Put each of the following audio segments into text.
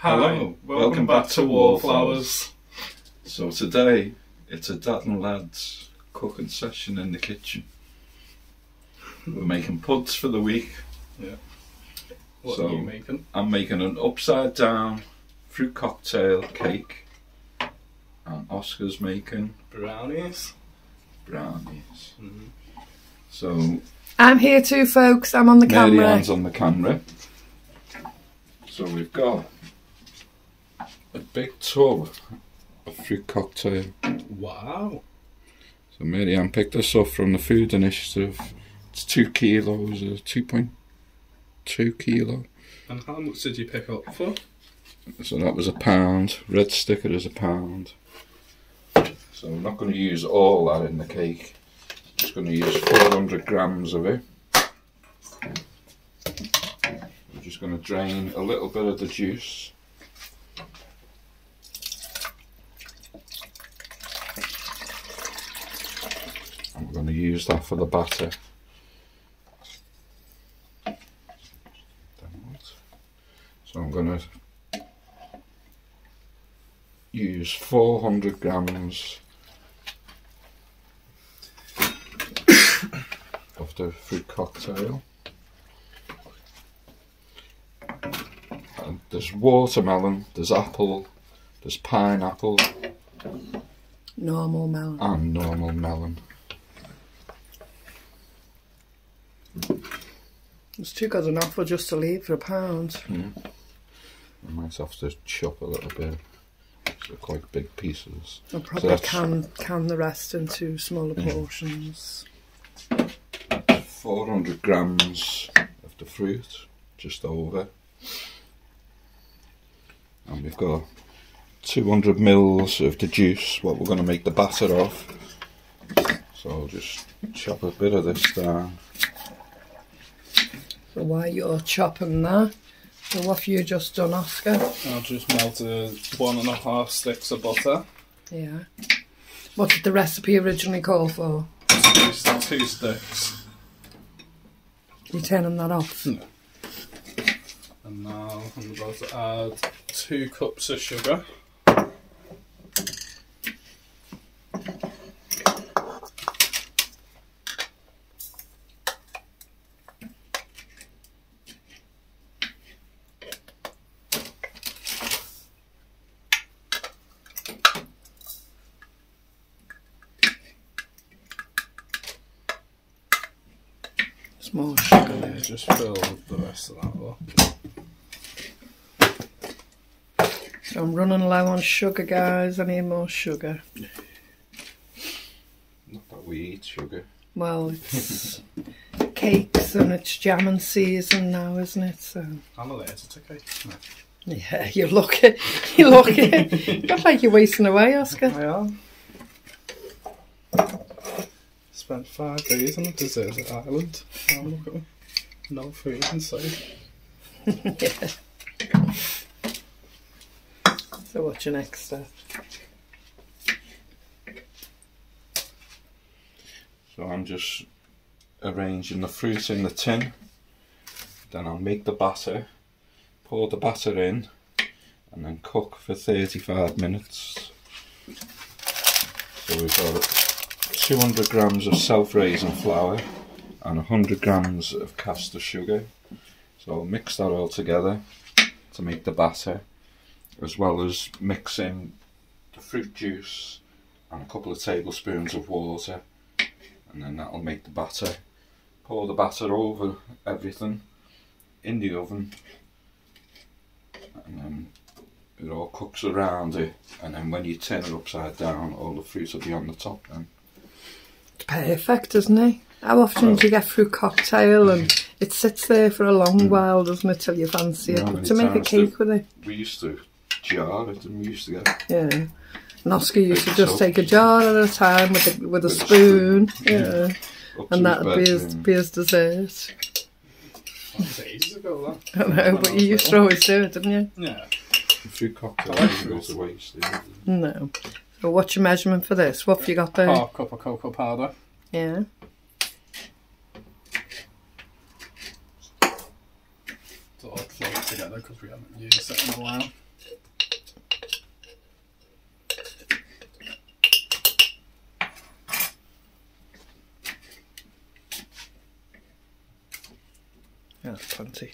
Hi, welcome back to Wallflowers. So today it's a Dad and Lad's cooking session in the kitchen. We're making puds for the week. Yeah. What are you making? I'm making an upside down fruit cocktail cake, and Oscar's making brownies. So I'm here too, folks. I'm on the camera. Mary Ann's on the camera. So we've got a big tub of fruit cocktail. Wow. So Mary Ann picked this up from the Food Initiative. It's 2 kilos, 2.2 kilo. And how much did you pick up for? So that was £1. Red sticker is £1. So I'm not going to use all that in the cake. I'm just going to use 400 grams of it. I'm just going to drain a little bit of the juice. I'm going to use that for the batter. So I'm going to use 400 grams of the fruit cocktail. And there's watermelon, there's apple, there's pineapple, normal melon, and normal melon. It's too good enough for just to leave for £1. I might have to chop a little bit. They're quite big pieces. I'll probably can the rest into smaller portions. 400 grams of the fruit, just over. And we've got 200 mils of the juice, what we're going to make the batter of. So I'll just chop a bit of this down. So while you're chopping that, so what have you just done, Oscar? I've just melted 1.5 sticks of butter. Yeah. What did the recipe originally call for? 2 sticks. You turning that off? No. And now I'm about to add 2 cups of sugar. More sugar there. Just fill the rest of that up. So I'm running low on sugar, guys. I need more sugar. Not that we eat sugar. Well, it's cakes and it's jamming season now, isn't it? So I'm allergic to cake. No. Yeah, you're lucky. You're lucky. You look like you're wasting away, Oscar. I am. Spent 5 days on a deserted island. Now look at me. No food in sight. Yeah. So what's your next step? So I'm just arranging the fruit in the tin. Then I'll make the batter, pour the batter in, and then cook for 35 minutes. So we've got 200 grams of self-raising flour and 100 grams of caster sugar. So I'll mix that all together to make the batter, as well as mixing the fruit juice and a couple of tablespoons of water, and then that'll make the batter. Pour the batter over everything in the oven, and then it all cooks around it, and then when you turn it upside down, all the fruit will be on the top then. Perfect, isn't it? How often do you get fruit cocktail and it sits there for a long while, doesn't it, till you fancy it? But to make a cake with it. We used to jar it, and we used to get... Yeah. And Oscar used to just take a jar at a time with a spoon. Yeah. And that would be his dessert. That was ages ago, that. I know, but you used to always do it, didn't you? Yeah. The fruit cocktail doesn't go to waste. No. So what's your measurement for this? What have you got there? Half cup of cocoa powder. Yeah. It's all float together because we haven't used it in a while. Yeah, that's plenty.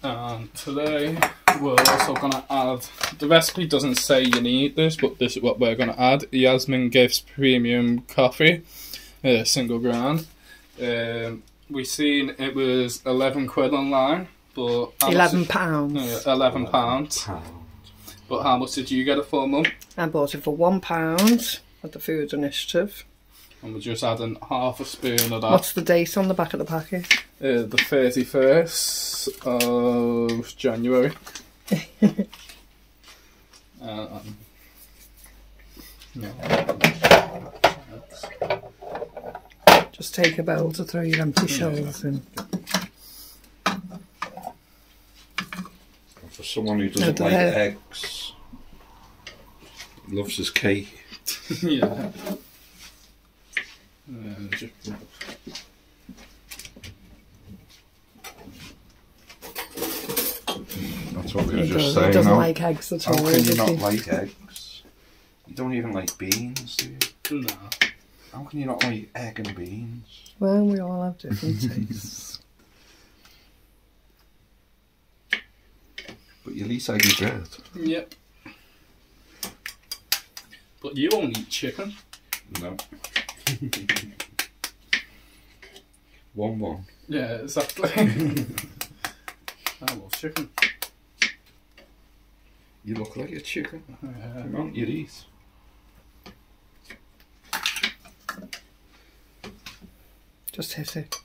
And today we're also going to add, the recipe doesn't say you need this, but this is what we're going to add: Yasmin Gifts Premium Coffee, single ground. We seen it was 11 quid online, but £11. £11. But how much did you get it for, Mum? I bought it for £1 at the Food Initiative. And we're just adding half a spoon of that. What's the date on the back of the packet? The 31st of January. Just take a bowl to throw your empty shells in. For someone who doesn't like eggs, he loves his cake. Yeah. That's what we were just saying. He doesn't now. like eggs at all. How can you not like eggs? You don't even like beans, do you? No. How can you not like egg and beans? Well, we all have different tastes. But you at least egg and bread. Yep. But you won't eat chicken. No. 1-1. Yeah, exactly. I love chicken. You look like a chicken. Yeah. Come on, you eat. Just hit it.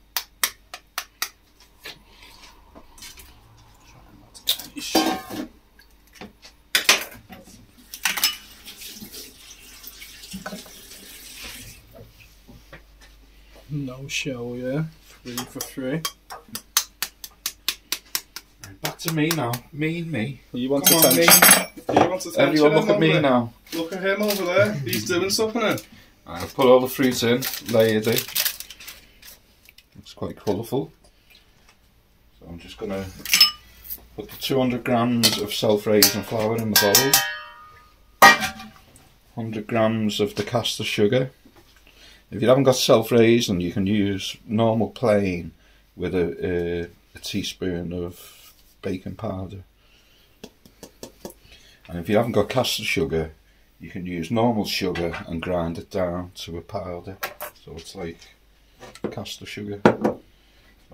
No show, yeah. 3 for 3. Back to me now. Me. You want Come on, attention? You want attention? Everyone look at me now. Look at him over there. He's doing something. I've put all the fruit in, layered it. Looks quite colourful. So I'm just going to put the 200 grams of self-raising flour in the bowl. 100 grams of the caster sugar. If you haven't got self-raising, you can use normal plain with a teaspoon of baking powder. And if you haven't got caster sugar, you can use normal sugar and grind it down to a powder. So it's like caster sugar. So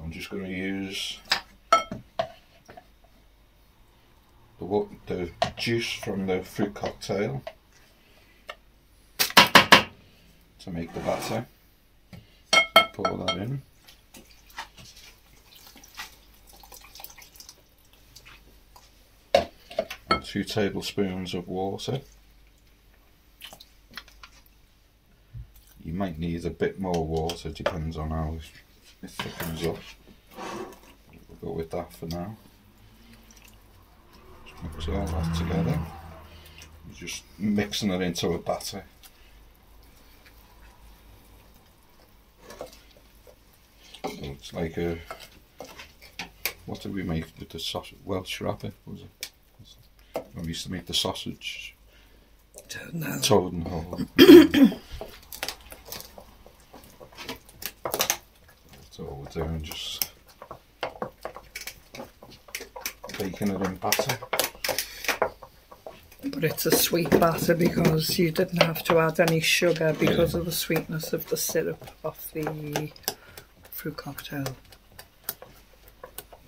I'm just going to use the juice from the fruit cocktail to make the batter. So pour that in. And 2 tablespoons of water. You might need a bit more water, depends on how it thickens up. We'll go with that for now. Just mix all that together. Just mixing it into a batter. So it's like a, what did we make with the sausage? Welsh rabbit, was it? When we used to make the sausage. Toad and hole. That's all we're doing, just baking it in batter. But it's a sweet batter because you didn't have to add any sugar because of the sweetness of the syrup of the fruit cocktail.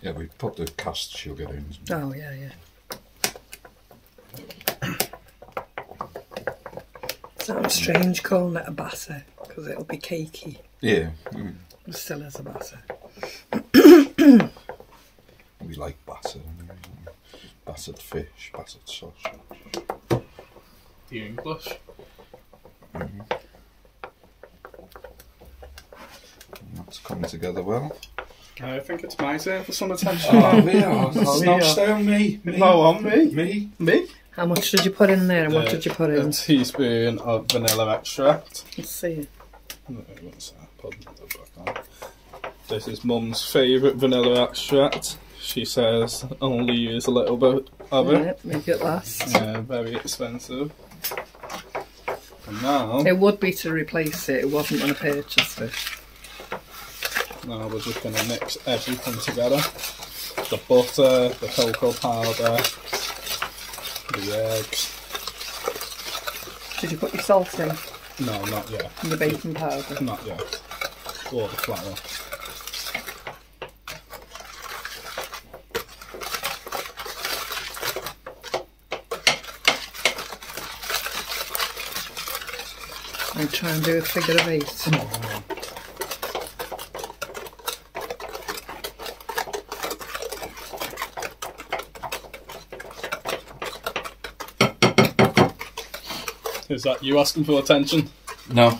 Yeah, we put the cast sugar in. Oh, yeah, yeah. Sounds strange calling it a batter because it'll be cakey. Yeah. It still is a batter. We like batter. Battered fish, battered sausage. The English. And that's coming together well. I think it's my turn for some attention. Oh, no, stay on me. No, on me. Me? How much did you put in there and what did you put in? A teaspoon of vanilla extract. Let's see. This is Mum's favourite vanilla extract. She says only use a little bit of it. Right, make it last. Yeah, very expensive. And now, It would be to replace it. It wasn't when I purchased it. now we're just going to mix everything together. The butter, the cocoa powder, the eggs. Did you put your salt in? No, not yet. And the baking powder? Not yet. Or the flour. And try and do a figure of 8. Is that you asking for attention? No. Right,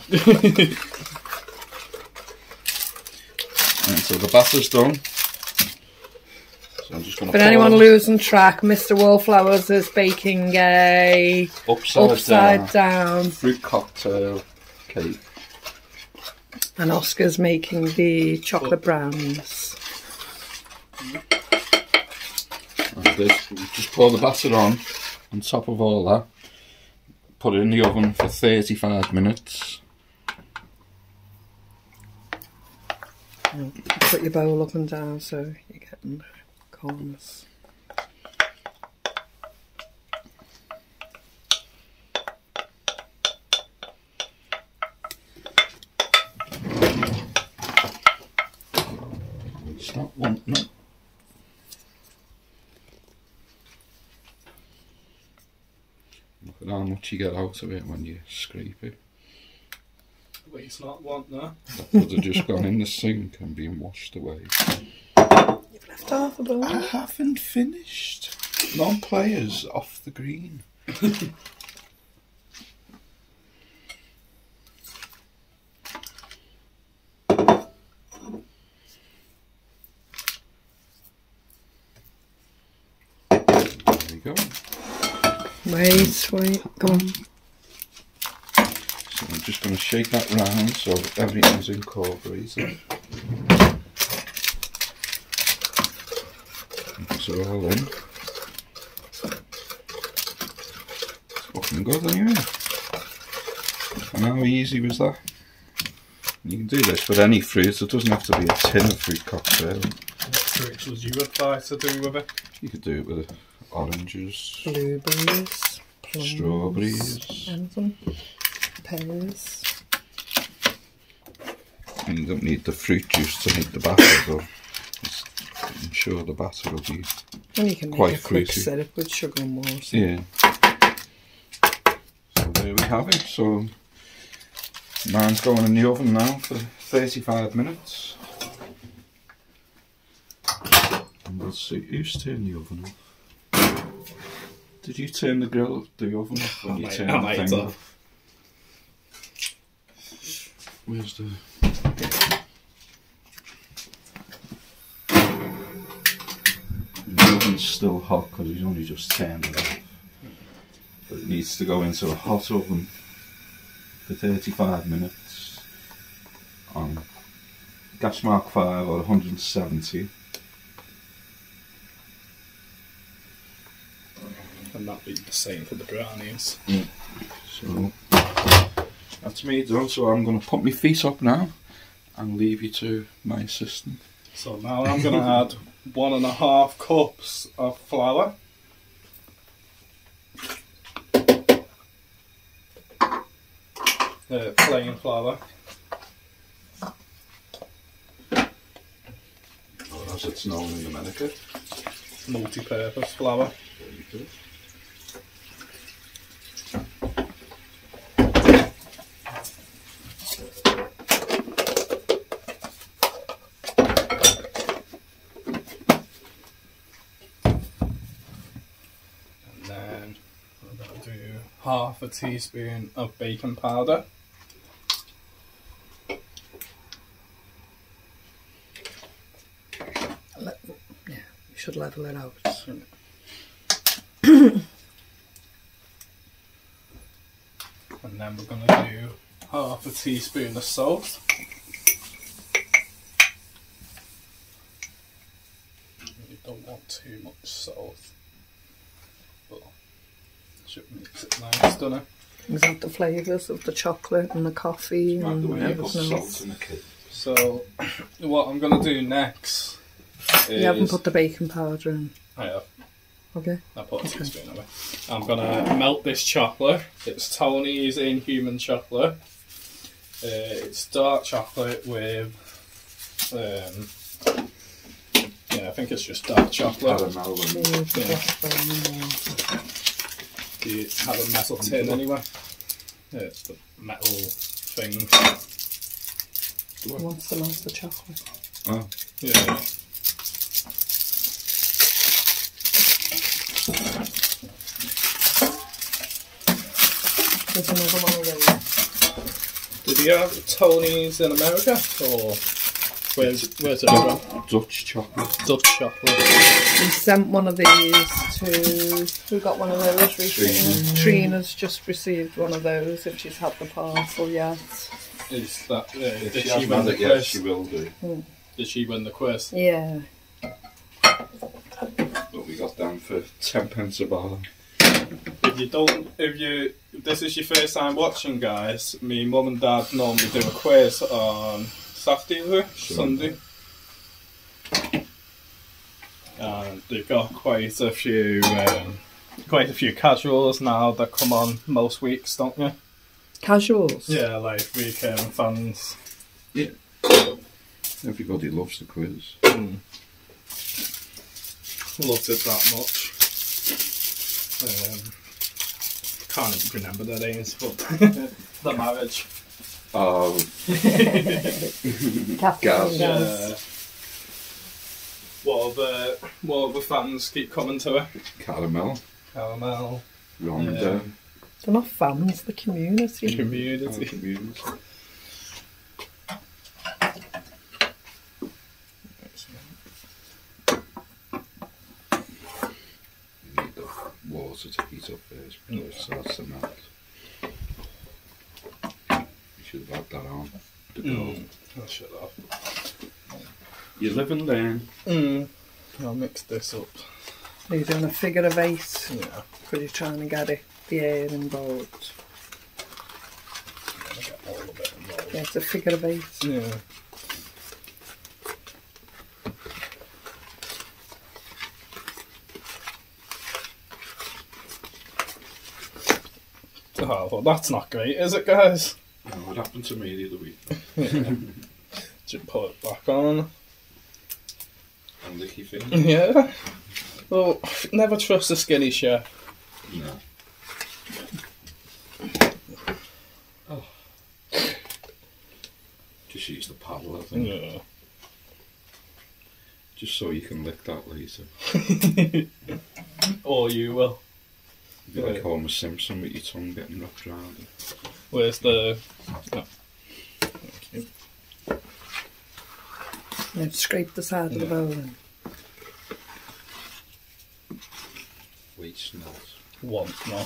so the batter's done. So I'm just going to. For anyone losing track, Mr. Wallflowers is baking a upside down fruit cocktail cake. and Oscar's making the chocolate brownies. Like this, just pour the batter on top of all that. Put it in the oven for 35 minutes. Put your bowl up and down so you're getting corners. It's not wanting it. Look at how much you get out of it when you scrape it. At least not one, no. That would have just gone in the sink and been washed away. You've left half a bowl. I haven't finished. Non-players off the green. There we go. Wait, go on. So I'm just going to shake that round so everything's incorporated. Mix it all in. It's looking good anyway. And how easy was that? You can do this with any fruit, it doesn't have to be a tin of fruit cocktail. What fruits would you advise to do with it? You could do it with oranges, Blueberries, plums, strawberries. anything. Pears. And you don't need the fruit juice to make the batter though. I'm sure the batter will be And you can quite make a quick fruity. syrup with sugar and water. Yeah. So there we have it. So mine's going in the oven now for 35 minutes. And we'll see who's turned the oven off. Did you turn the oven off when you turned the thing off? Where's the... The oven's still hot because he's only just turned it off. But it needs to go into a hot oven for 35 minutes on gas mark 5 or 170. And that'd be the same for the brownies. So that's me done, so I'm going to put my feet up now and leave you to my assistant. So now I'm going to add 1.5 cups of flour. Plain flour. Or as it's known in America. Multi-purpose flour. Very good. Then we're going to do half a teaspoon of baking powder. Yeah, you should level it out. And then we're going to do half a teaspoon of salt. You don't want too much salt, but it should mix it nice, doesn't it? Brings out the flavours of the chocolate and the coffee It's mad the and way you put everything salt else. in a cake. So, what I'm going to do next is... You haven't put the baking powder in. I have. Okay. I put a teaspoon of it. I'm going to melt this chocolate. It's Tony's Inhuman chocolate. It's dark chocolate with... yeah, I think it's just dark chocolate. Caramel and Do you have a metal tin anyway? Yeah, it's the metal thing. Who wants to melt the chocolate? oh, Yeah. There's another one of those. Did you have Tony's in America? Or where's it from? Dutch chocolate. Dutch chocolate. We sent one of these to... Who got one of those recently? Trina's just received one of those, if she's had the parcel yet. Is that... If did she she hasn't win had the it yet, quiz? she will do. Did she win the quiz? Yeah. But we got them for 10 pence a bar. If this is your first time watching, guys, me mum and dad normally do a quiz on Saturday or Sunday. And they've got quite a few casuals now that come on most weeks, don't you? Casuals? Yeah, like weekend fans. Yeah. Everybody loves the quiz. Loved it that much. Can't even remember their names, but the marriage. Oh, Catherine Gaz. Yeah. What other fans keep coming to it? caramel, Caramel. Ronda, They're not fans, the community. Community. community. You need the water to heat up first before it starts to melt. You should have had that on the go. I'll shut up. You live and learn. I'll mix this up. Are you doing a figure of 8? Yeah. Because you're trying to get the air involved. I'll get all of it involved. Yeah, it's a figure of 8. Yeah. Oh, well, that's not great, is it, guys? Oh, what happened to me the other week? Just put it back on. And licky thing? Yeah. Well, never trust a skinny chef. No. Oh. Just use the paddle, I think. Yeah. Just so you can lick that later. Or you will. Be like Homer Simpson with your tongue getting wrapped around it. Where's the... Oh. Thank you. Now scrape the side of the bowl in. Waste not. One, no.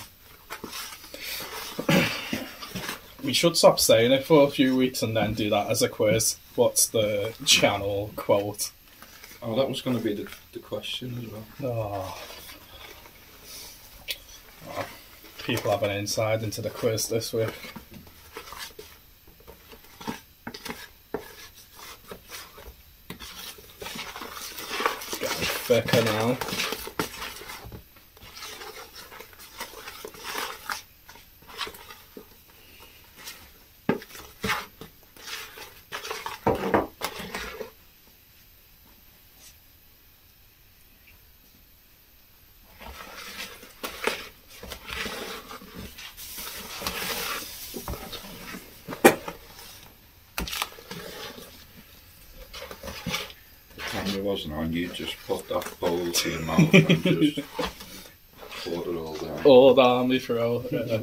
We should stop saying it for a few weeks and then do that as a quiz. What's the channel quote? Oh, that was going to be the question as well. Oh. People have an insight into the quiz this week. It's getting thicker now. Camera wasn't on, you just put that bowl to your mouth and just pour it all down. All down my throat. Yeah.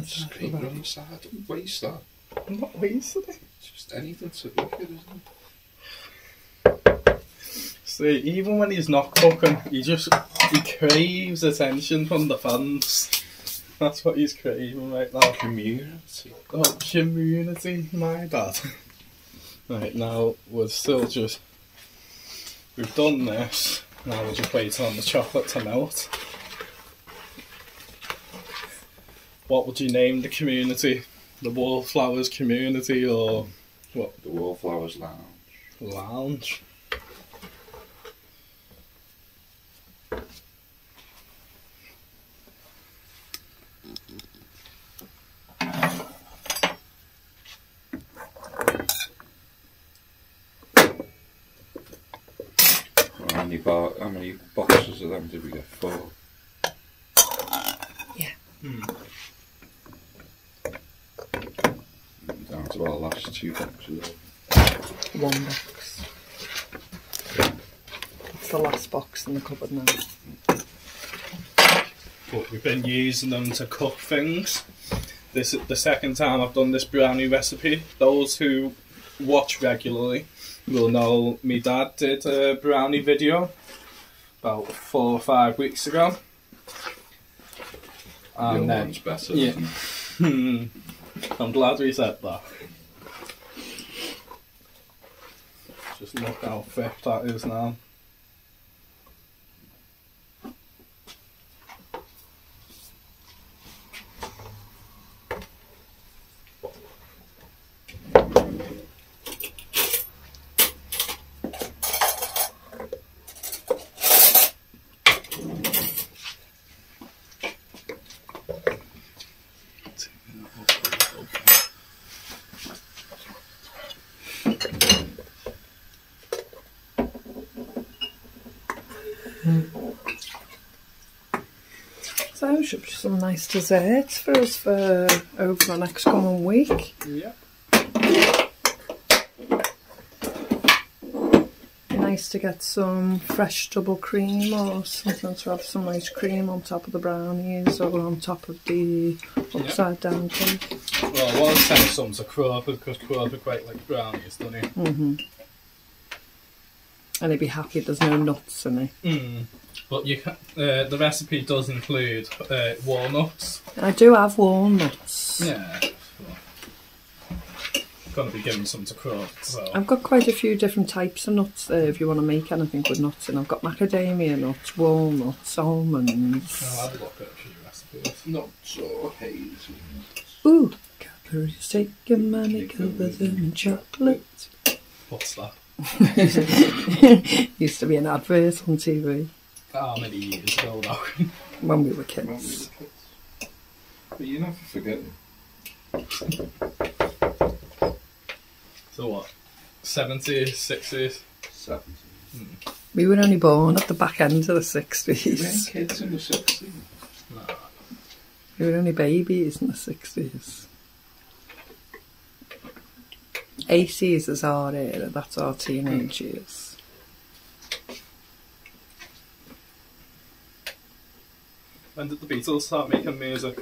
Scrape it on the side, don't waste that. I'm not wasting it. It's just anything to look at, isn't it? See, even when he's not cooking, he craves attention from the fans. That's what he's craving right now. Community. Oh, community, my bad. Right, now we've done this. Now we're just waiting on the chocolate to melt. What would you name the community? The Wallflowers community or what? The Wallflowers Lounge. Lounge. How many boxes of them did we get? 4? Yeah. Down to our last 2 boxes. 1 box. It's the last box in the cupboard now. But we've been using them to cook things. This is the second time I've done this brownie recipe. Those who watch regularly will know my dad did a brownie video about 4 or 5 weeks ago. And then, one's better. Yeah. I'm glad we said that. Just look how thick that is now. So should be some nice desserts for us for over the next coming week. Yeah. Nice to get some fresh double cream or something to have some nice cream on top of the brownies or on top of the upside down cake. Well, I want to send some to Crawford because Crawford quite like brownies, doesn't he? And he'd be happy there's no nuts in it. But you the recipe does include walnuts. I do have walnuts. Yeah. Gonna be giving some to Crawford, so. I've got quite a few different types of nuts there if you want to make anything with nuts in. I've got macadamia nuts, walnuts, almonds. I'll have a look at a few recipes. Nuts or hazelnuts. Ooh, Cadbury's taking money, cover them in chocolate. What's that? Used to be an advert on TV How many years ago though? when we were kids. But you never forget it. So what? 70s, 60s? 70s. We were only born at the back end of the You 60s. weren't kids in the 60s. No. We were only babies in the 60s. 80s is our era, that's our teenage years. When did the Beatles start making music?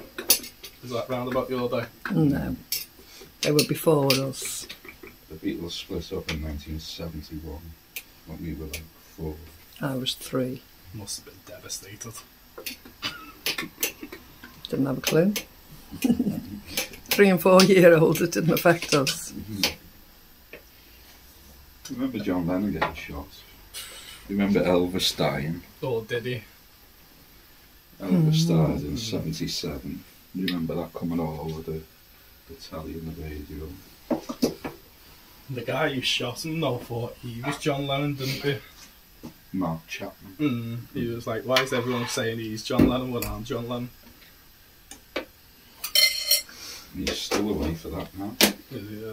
Is that round about your day? No, they were before us. The Beatles split up in 1971 when we were like 4. I was 3. Must have been devastated. Didn't have a clue. 3 and 4 year olds, it didn't affect us. Remember John Lennon getting shot? Remember Elvis dying? Oh, did he? Elvis died in 77. You remember that coming all over the telly and the radio? The guy who shot him though thought he was John Lennon, didn't he? Mark Chapman. He was like, why is everyone saying he's John Lennon when I'm John Lennon? He's still away for that now. Is he,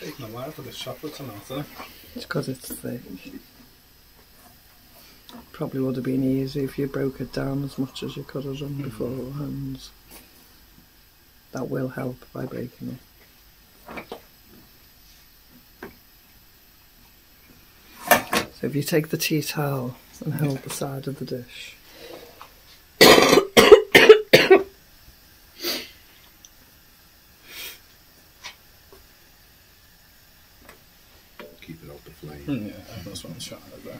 taking a while for this chocolate to melt, eh? It's because it's thick. Probably would have been easy if you broke it down as much as you could have done beforehand. That will help by breaking it. So if you take the tea towel and hold the side of the dish. Keep it off the flame. Yeah, that's what I'm trying to do.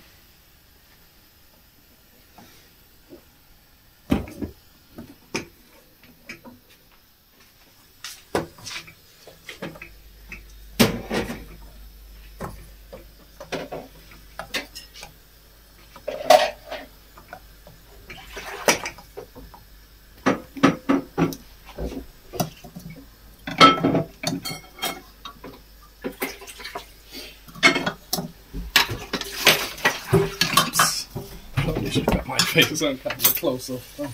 You should get my face on camera close up. Oh.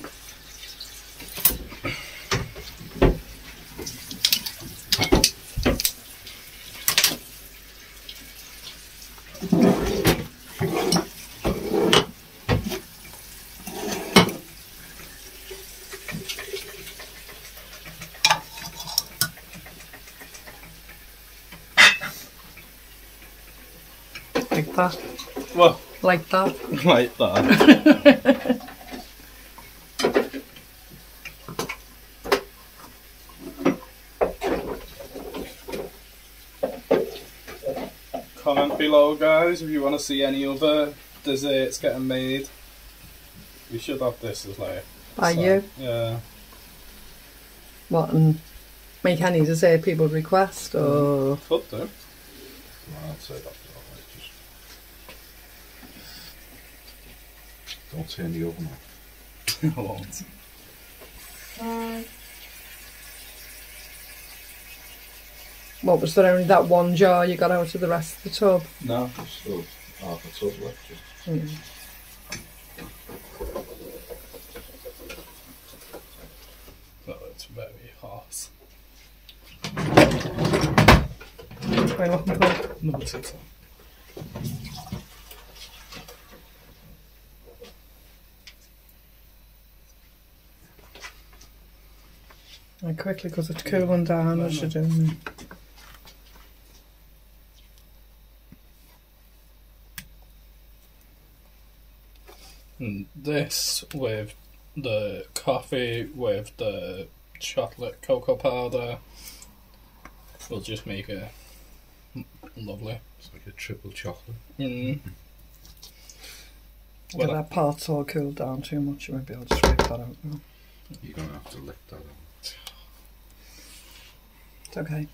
Like that. What? Like that. Like that. Comment below, guys, if you want to see any other desserts getting made. We should have this as like... By you? Yeah. What, and make any dessert people request, or...? Could do. Well, I'd say that. Don't turn the oven off. I won't. What, was there only that one jar you got out of the rest of the tub? No, there's still half a tub left. Oh, it's very hot. What are you looking for? No, it's not. Like quickly, because it's cooling down as you're doing it. And this with the coffee, with the chocolate cocoa powder, will just make it lovely. It's like a triple chocolate. Mm. Well, that part's all cooled down too much, you won't be able to scrape that out now. You're going to have to lick that out. It's okay.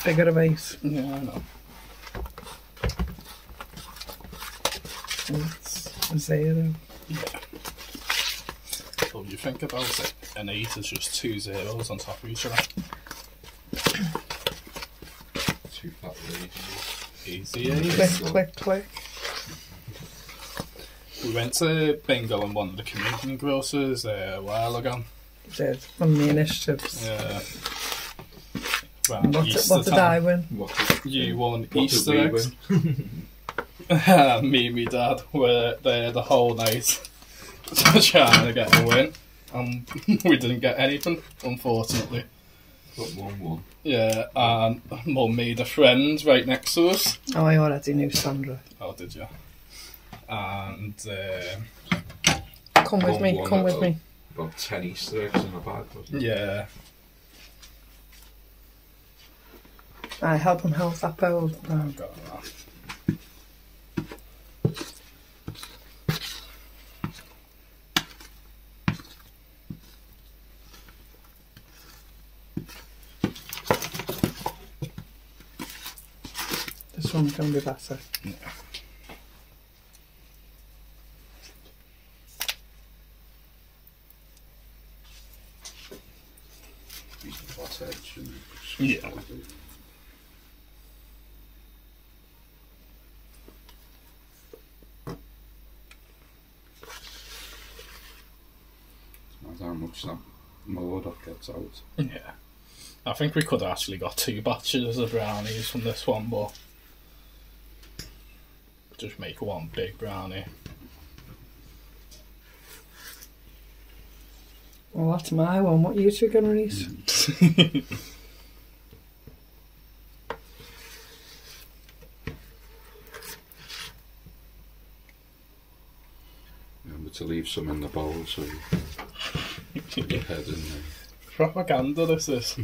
Bigger a base. Yeah, I know. It's a 0. Yeah. So you think about it, an 8 is just 2 zeros on top of each other. 2 fat Easy. Click, click, click. We went to bingo in one of the community grocers a while ago. Did, on the initiatives. Yeah. What did I win? You won What Easter did we eggs. Me and my dad were there the whole night trying to get a win, and we didn't get anything, unfortunately. Got 1-1. Yeah, and Mum made a friend right next to us. Oh, I already knew Sandra. Oh, did you? And Come with me, come with me. About 10 Easter eggs in a bag, wasn't it? yeah, I help him hold that bowl. I've got that. This one's going to be better. Yeah. Yeah. That's how much that more that gets out. Yeah. I think we could have actually got 2 batches of brownies from this one, but just make one big brownie. Well, that's my one. What are you two going to eat? Remember to leave some in the bowl so you put your head in there. Propaganda, this is.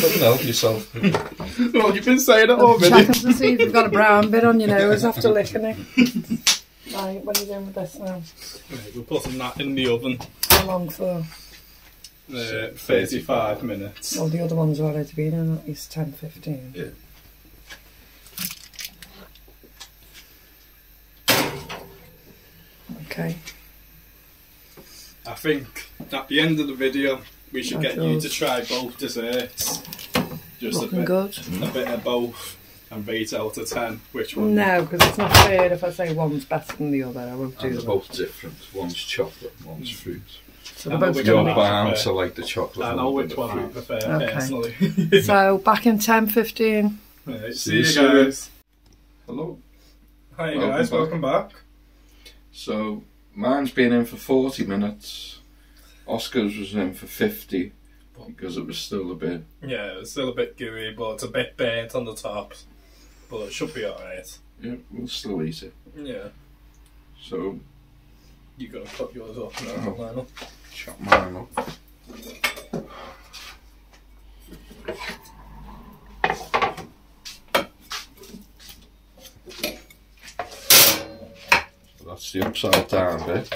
Couldn't help yourself. Well, you've been saying it already. Checking to see if you've got a brown bit on your nose after licking it. Right, what are you doing with this now? Right, we're putting that in the oven. How long for? 35 minutes. Well, the other ones have already been in at least 10-15. Yeah. Okay. I think at the end of the video we should get you to try both desserts. Just Looking good. A bit of both and rate out of 10 which one. No, because it's not fair if I say one's better than the other. I won't do And they're that. both different. One's chocolate, one's fruit. So they're both You're You're gonna bound to like the chocolate. I know more than which the one I fruit. prefer Okay. personally. be. So back in 10-15. Right, See see you you soon. guys. Hello. Hi Welcome guys, back. welcome back. So mine's been in for 40 minutes. Oscar's was in for 50 because it was still a bit. Yeah, it's still a bit gooey, but it's a bit burnt on the top. But it should be alright. Yeah, we'll still eat it. Yeah. So You gotta cut yours up now, Oh. Lionel. chop mine up. So that's the upside down bit.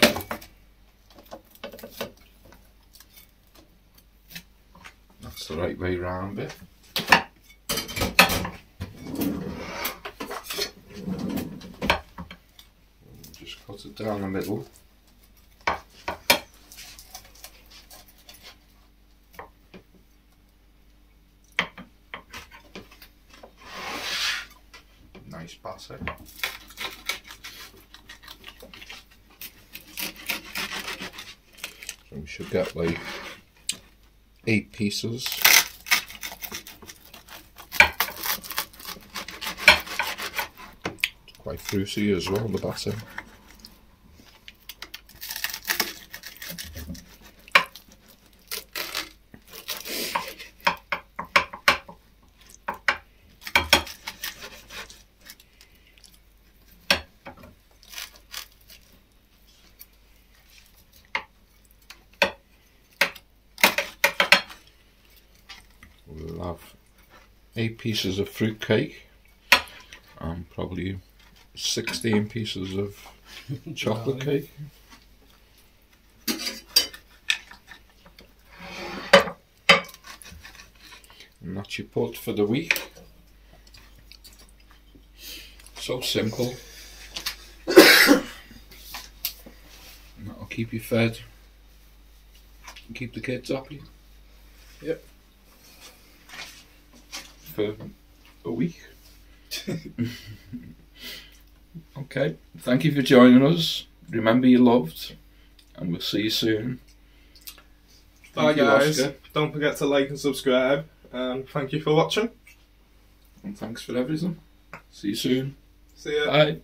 That's the right way round bit. Just cut it down the middle. Nice batter. So we should get like 8 pieces. It's quite fruity as well, the batter. We'll have 8 pieces of fruit cake and probably 16 pieces of chocolate cake. And that's your pot for the week. So simple. And that'll keep you fed and keep the kids happy. Yep. For a week. Okay, thank you for joining us. Remember you're loved, and we'll see you soon. Bye Thank you, guys. Oscar, Don't forget to like and subscribe. And thank you for watching. and thanks for everything. See you soon. See ya. Bye.